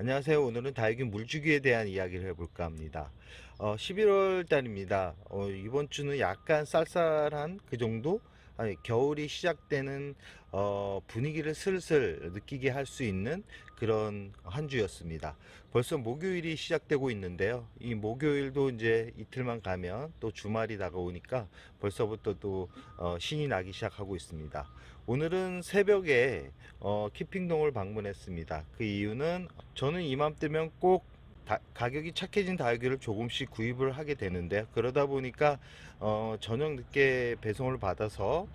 안녕하세요. 오늘은 다육이 물주기에 대한 이야기를 해볼까 합니다. 11월 달입니다. 이번 주는 약간 쌀쌀한 그 정도? 아니, 겨울이 시작되는 분위기를 슬슬 느끼게 할 수 있는 그런 한 주였습니다. 벌써 목요일이 시작되고 있는데요. 이 목요일도 이제 이틀만 가면 또 주말이 다가오니까 벌써부터 또 신이 나기 시작하고 있습니다. 오늘은 새벽에 키핑동을 방문했습니다. 그 이유는 저는 이맘때면 꼭 가격이 착해진 다육이를 조금씩 구입을 하게 되는데, 그러다 보니까 저녁 늦게 배송을 받아서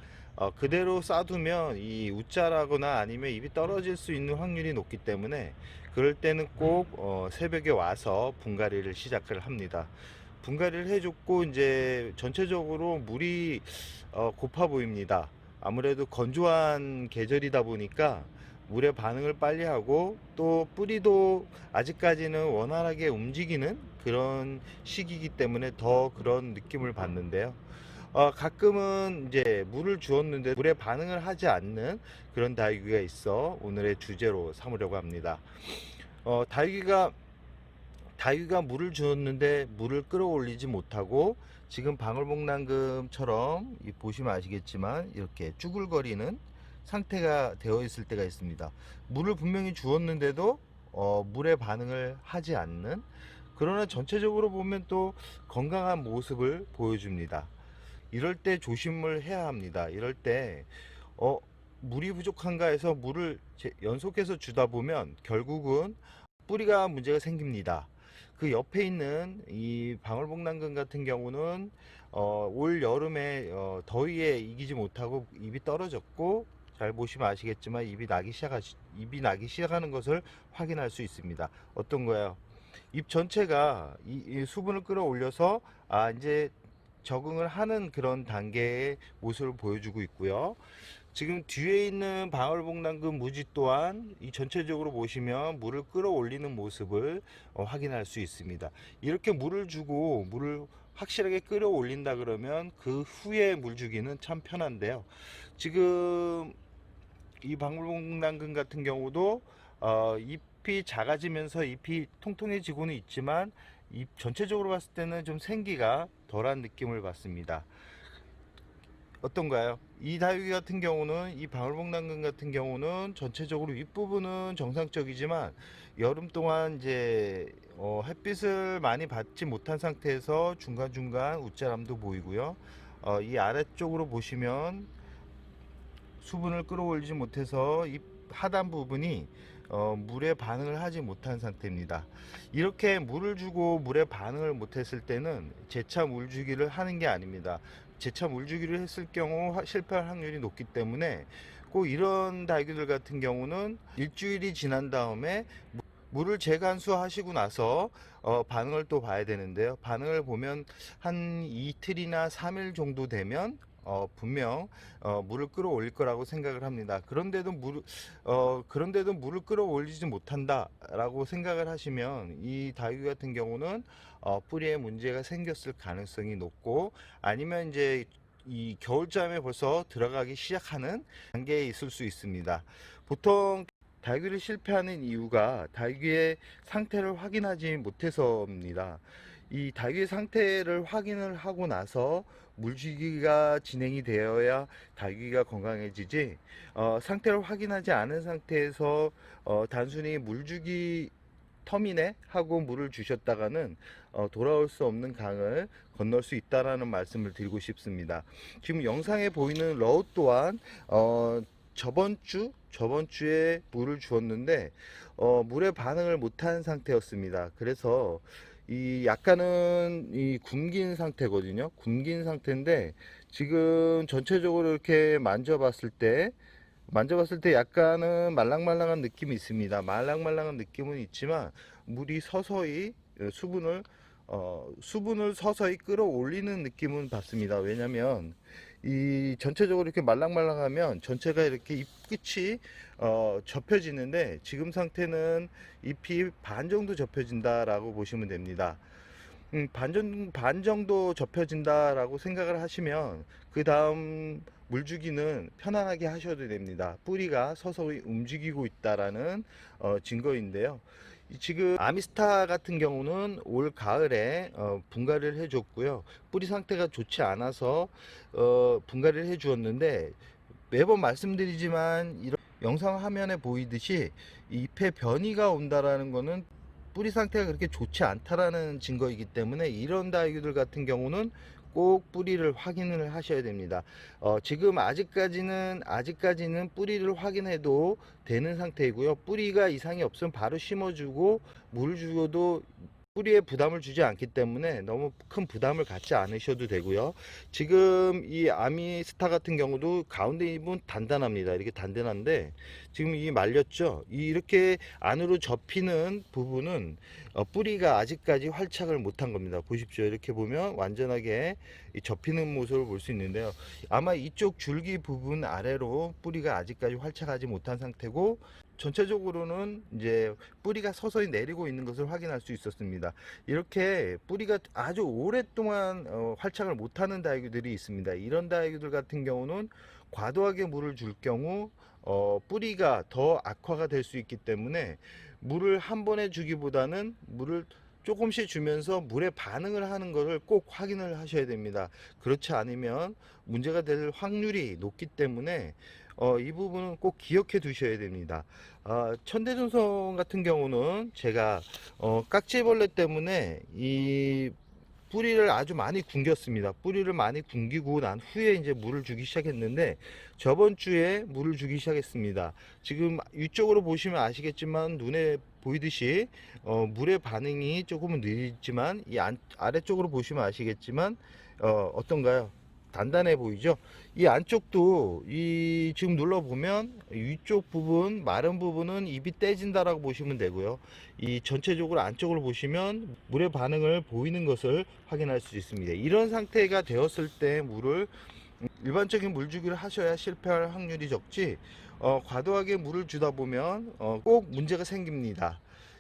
그대로 싸두면 이 웃자라거나 아니면 입이 떨어질 수 있는 확률이 높기 때문에 그럴 때는 꼭 새벽에 와서 분갈이를 시작을 합니다. 분갈이를 해줬고 이제 전체적으로 물이 고파 보입니다. 아무래도 건조한 계절이다 보니까 물의 반응을 빨리 하고 또 뿌리도 아직까지는 원활하게 움직이는 그런 시기이기 때문에 더 그런 느낌을 받는데요. 가끔은 이제 물을 주었는데 물에 반응을 하지 않는 그런 다육이가 있어 오늘의 주제로 삼으려고 합니다. 다육이가 물을 주었는데 물을 끌어올리지 못하고 지금 방울복랑금처럼 보시면 아시겠지만 이렇게 쭈글거리는 상태가 되어 있을 때가 있습니다. 물을 분명히 주었는데도 물에 반응을 하지 않는, 그러나 전체적으로 보면 또 건강한 모습을 보여줍니다. 이럴 때 조심을 해야 합니다. 이럴 때 어, 물이 부족한가 해서 물을 연속해서 주다 보면 결국은 뿌리가 문제가 생깁니다. 그 옆에 있는 이 방울복랑금 같은 경우는 올 여름에 더위에 이기지 못하고 잎이 떨어졌고, 잘 보시면 아시겠지만 잎이 나기 시작하는 것을 확인할 수 있습니다. 어떤 거예요? 잎 전체가 이 수분을 끌어올려서 이제 적응을 하는 그런 단계의 모습을 보여주고 있고요. 지금 뒤에 있는 방울복랑금 무지 또한 이 전체적으로 보시면 물을 끌어올리는 모습을 확인할 수 있습니다. 이렇게 물을 주고 물을 확실하게 끌어올린다 그러면 그 후에 물 주기는 참 편한데요. 지금 이 방울복랑금 같은 경우도 잎이 작아지면서 잎이 통통해지고는 있지만 잎 전체적으로 봤을 때는 좀 생기가 덜한 느낌을 받습니다. 어떤가요? 이 다육이 같은 경우는, 이 방울복랑금 같은 경우는 전체적으로 윗부분은 정상적이지만 여름 동안 이제 햇빛을 많이 받지 못한 상태에서 중간중간 웃자람도 보이고요. 이 아래쪽으로 보시면 수분을 끌어올리지 못해서 이 하단 부분이 물에 반응을 하지 못한 상태입니다. 이렇게 물을 주고 물에 반응을 못했을 때는 재차 물주기를 하는 게 아닙니다. 재차 물주기를 했을 경우 실패할 확률이 높기 때문에 꼭 이런 다육이들 같은 경우는 일주일이 지난 다음에 물을 재간수하시고 나서 반응을 또 봐야 되는데요. 반응을 보면 한 이틀이나 3일 정도 되면 분명 물을 끌어올릴 거라고 생각을 합니다. 그런데도 물을 끌어올리지 못한다라고 생각을 하시면 이 다육이 같은 경우는 뿌리에 문제가 생겼을 가능성이 높고, 아니면 이제 이 겨울잠에 벌써 들어가기 시작하는 단계에 있을 수 있습니다. 보통 다육이를 실패하는 이유가 다육이의 상태를 확인하지 못해서입니다. 이 다육이 상태를 확인을 하고 나서 물주기가 진행이 되어야 다육이가 건강해지지, 상태를 확인하지 않은 상태에서 단순히 물주기 터미네 하고 물을 주셨다가는 돌아올 수 없는 강을 건널 수 있다라는 말씀을 드리고 싶습니다. 지금 영상에 보이는 러우 또한 저번 주에 물을 주었는데 물에 반응을 못한 상태였습니다. 그래서 이 약간은 이 굶긴 상태거든요. 굶긴 상태인데 지금 전체적으로 이렇게 만져봤을 때 약간은 말랑말랑한 느낌이 있습니다. 말랑말랑한 느낌은 있지만 물이 서서히 수분을 서서히 끌어올리는 느낌은 받습니다. 왜냐면 이 전체적으로 이렇게 말랑말랑하면 전체가 이렇게 잎 끝이 접혀지는데 지금 상태는 잎이 반 정도 접혀진다라고 보시면 됩니다. 반 정도 접혀진다라고 생각을 하시면 그 다음 물주기는 편안하게 하셔도 됩니다. 뿌리가 서서히 움직이고 있다라는 증거인데요. 지금 아미스타 같은 경우는 올 가을에 분갈이를 해줬고요. 뿌리 상태가 좋지 않아서 분갈이를 해주었는데, 매번 말씀드리지만 이런 영상 화면에 보이듯이 잎에 변이가 온다라는 거는 뿌리 상태가 그렇게 좋지 않다라는 증거이기 때문에, 이런 다육이들 같은 경우는 꼭 뿌리를 확인을 하셔야 됩니다. 지금 아직까지는 뿌리를 확인해도 되는 상태이고요. 뿌리가 이상이 없으면 바로 심어주고 물을 주어도 뿌리에 부담을 주지 않기 때문에 너무 큰 부담을 갖지 않으셔도 되고요. 지금 이 아미스타 같은 경우도 가운데 잎은 단단합니다. 이렇게 단단한데 지금 이 말렸죠. 이렇게 안으로 접히는 부분은 뿌리가 아직까지 활착을 못한 겁니다. 보십시오. 이렇게 보면 완전하게 접히는 모습을 볼 수 있는데요. 아마 이쪽 줄기 부분 아래로 뿌리가 아직까지 활착하지 못한 상태고, 전체적으로는 이제 뿌리가 서서히 내리고 있는 것을 확인할 수 있었습니다. 이렇게 뿌리가 아주 오랫동안 활착을 못하는 다육이들이 있습니다. 이런 다육이들 같은 경우는 과도하게 물을 줄 경우 뿌리가 더 악화가 될 수 있기 때문에, 물을 한 번에 주기보다는 물을 조금씩 주면서 물에 반응을 하는 것을 꼭 확인을 하셔야 됩니다. 그렇지 않으면 문제가 될 확률이 높기 때문에 이 부분은 꼭 기억해 두셔야 됩니다. 천대전송 같은 경우는 제가 깍지벌레 때문에 이 뿌리를 아주 많이 굶겼습니다. 뿌리를 많이 굶기고 난 후에 이제 물을 주기 시작했는데, 저번 주에 물을 주기 시작했습니다. 지금 위쪽으로 보시면 아시겠지만 눈에 보이듯이 물의 반응이 조금은 느리지만, 이 아래쪽으로 보시면 아시겠지만 어떤가요? 단단해 보이죠? 이 안쪽도 이 지금 눌러 보면 위쪽 부분, 마른 부분은 잎이 떼진다라고 보시면 되고요. 이 전체적으로 안쪽으로 보시면 물의 반응을 보이는 것을 확인할 수 있습니다. 이런 상태가 되었을 때 물을 일반적인 물주기를 하셔야 실패할 확률이 적지, 과도하게 물을 주다 보면 꼭 문제가 생깁니다.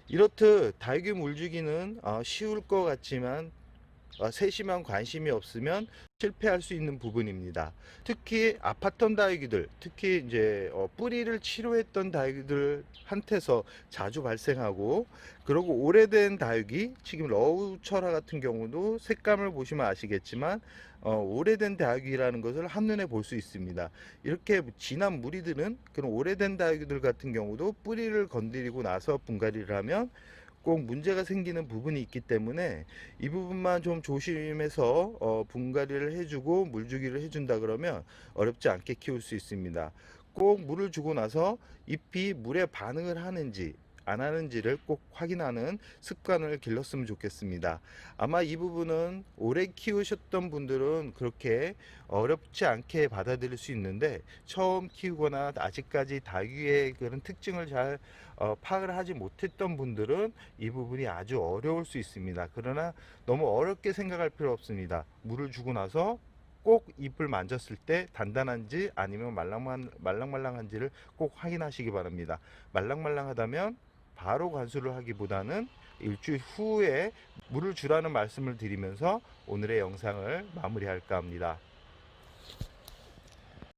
이렇듯 다육이 물주기는 쉬울 것 같지만 세심한 관심이 없으면 실패할 수 있는 부분입니다. 특히 아팠던 다육이들, 특히 이제 뿌리를 치료했던 다육이들 한테서 자주 발생하고, 그리고 오래된 다육이, 지금 러우철화 같은 경우도 색감을 보시면 아시겠지만 오래된 다육이라는 것을 한눈에 볼 수 있습니다. 이렇게 진한 무리들은, 그런 오래된 다육이들 같은 경우도 뿌리를 건드리고 나서 분갈이를 하면 꼭 문제가 생기는 부분이 있기 때문에, 이 부분만 좀 조심해서 분갈이를 해주고 물주기를 해준다 그러면 어렵지 않게 키울 수 있습니다. 꼭 물을 주고 나서 잎이 물에 반응을 하는지 안 하는지를 꼭 확인하는 습관을 길렀으면 좋겠습니다. 아마 이 부분은 오래 키우셨던 분들은 그렇게 어렵지 않게 받아들일 수 있는데, 처음 키우거나 아직까지 다육이의 그런 특징을 잘 파악을 하지 못했던 분들은 이 부분이 아주 어려울 수 있습니다. 그러나 너무 어렵게 생각할 필요 없습니다. 물을 주고 나서 꼭 잎을 만졌을 때 단단한지 아니면 말랑말랑한지를 꼭 확인하시기 바랍니다. 말랑말랑하다면 바로 관수를 하기보다는 일주일 후에 물을 주라는 말씀을 드리면서 오늘의 영상을 마무리할까 합니다.